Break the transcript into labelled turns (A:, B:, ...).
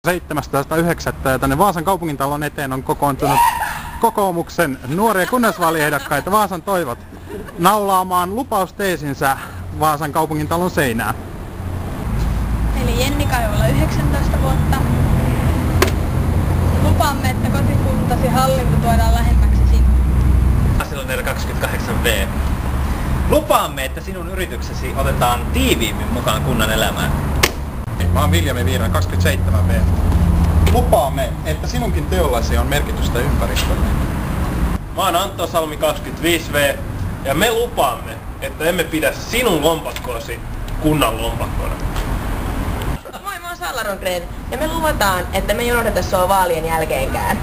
A: 17.9. ja tänne Vaasan kaupungintalon eteen on kokoontunut kokoomuksen nuoria kunnallisvaaliehdokkaita Vaasan toivot naulaamaan lupausteesinsä Vaasan kaupungintalon seinään.
B: Eli Jenni Kaivola 19 vuotta. Lupaamme, että kotikuntasi hallinto tuodaan lähemmäksi sinua.
C: Silloin 28V. Lupaamme, että sinun yrityksesi otetaan tiiviimmin mukaan kunnan elämään.
A: Mä oon Viljami Viiran 27V. Lupaamme, että sinunkin teollasi on merkitystä ympäristölle.
D: Mä oon Antto Salmi 25V ja me lupaamme, että emme pidä sinun lompakkoosi kunnan lompakkona.
E: Moi, mä oon Salla Rundgren ja me luvataan, että me ei unohdeta sua vaalien jälkeenkään.